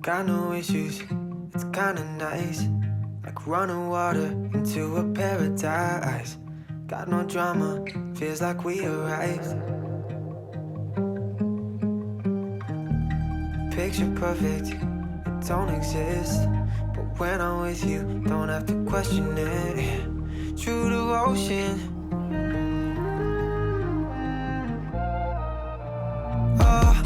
Got no issues, it's kinda nice. Like running water into a paradise. Got no drama, feels like we arrived. Picture perfect, it don't exist. But when I'm with you, don't have to question it. True devotion. Oh,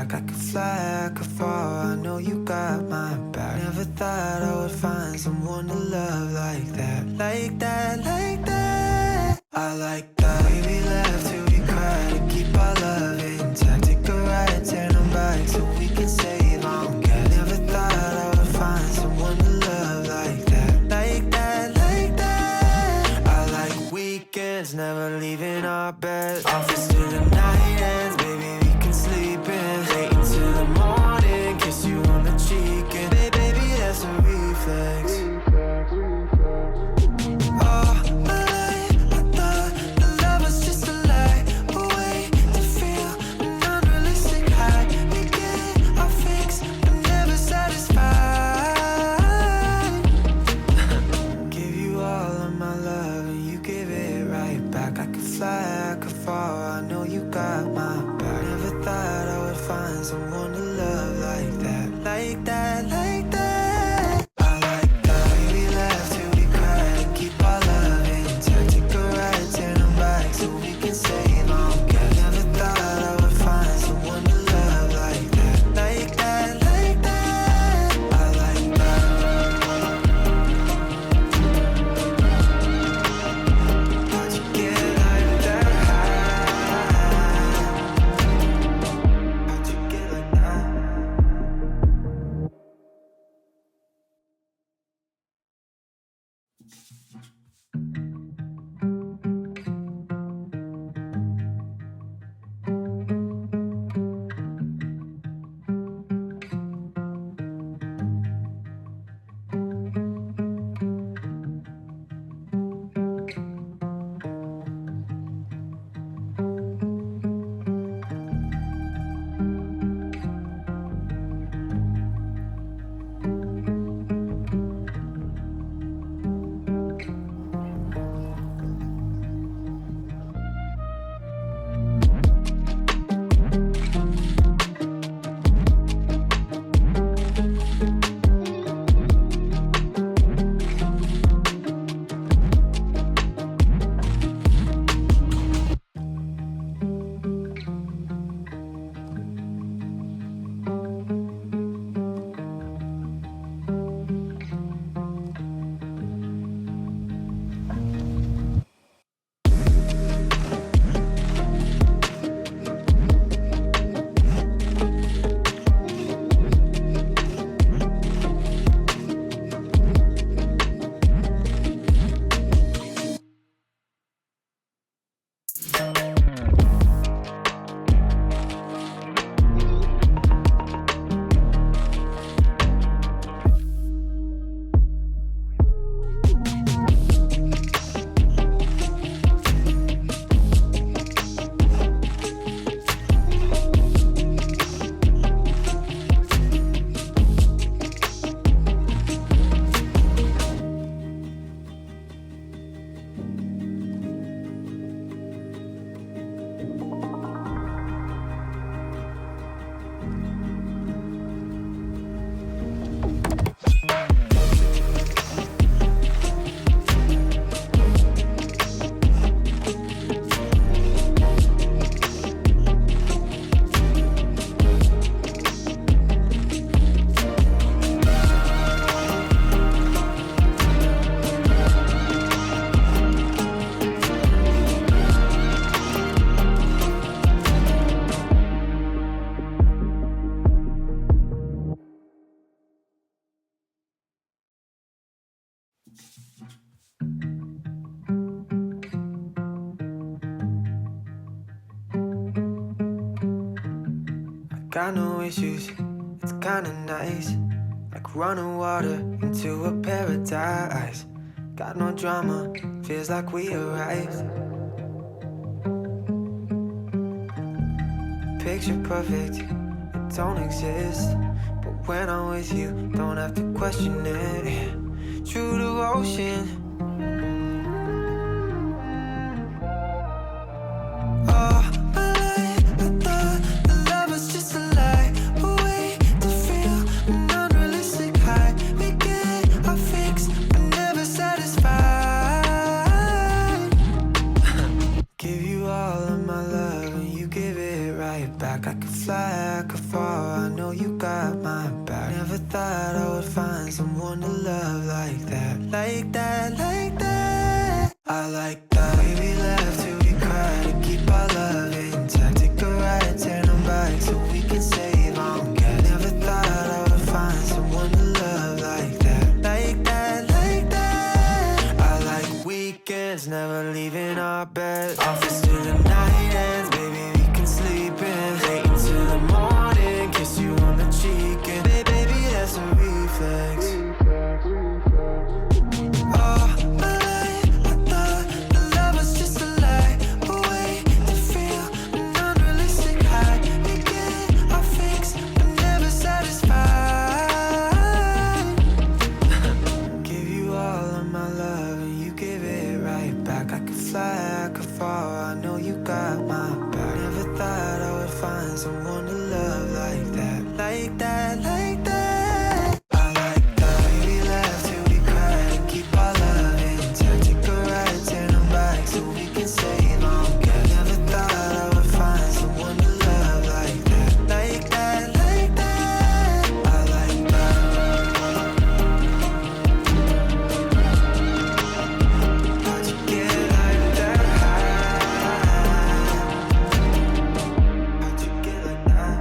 I could fly, I could fall, I know you got my back. Never thought I would find someone to love like that. Like that, like that. I like that. We laugh till we cry to keep our love intact. Take a ride, turn them back so we can save on gas. Never thought I would find someone to love like that. Like that, like that. I like weekends, never leaving our bed. Office till the night ends, baby, we can sleep in. Late into the morning, kiss you on the cheek. And baby, that's a reflex. Oh, I thought the love was just a lie. A way to feel an unrealistic high. We get our fix, but never satisfied. Give you all of my love and you give it right back. I could fly, I could fall, I know you got my back. Never thought I would find someone to love like that. Like that, like that. I like that. We laugh till we cry to keep our love intact. Take a ride, turn them back so we can save on gas. Never thought I would find someone to love like that. Like that, like that. I like that. How'd you get like that high? How'd you get like that? got no issues, it's kinda nice. Like running water into a paradise. Got no drama, feels like we arrived. Picture perfect, it don't exist. But when I'm with you, don't have to question it. True devotion. Oh, my life, I thought the love was just a lie. A way to feel an unrealistic high. We get our fix, but never satisfied. Give you all of my love and you give it right back. I could fly, I could fall, I know you got my back. Never thought I would find someone to love like that. Like that, like that. I like that. We laugh till we cry to keep our love intact. Take a ride, turn them back so we can save on gas. Never thought I would find someone to love like that. Like that, like that. I like weekends, never leaving our bed. Office till the night ends, baby, we can sleep in. Late into the morning, kiss you on the cheek. And baby, that's a reflex. Oh, my life, I thought the love was just a lie. A way to feel an unrealistic high. We get our fix, but never satisfied. Give you all of my love and you give it right back. I could fly, I could fall, I know you got my back. Never thought I would find someone to love like that. Like that, like that. I like that. We laugh till we cry to keep our love intact. Take a ride, turn them back so we can save on gas. Never thought I would find someone to love like that. Like that, like that. I like that. How'd you get like that high? How'd you get like that?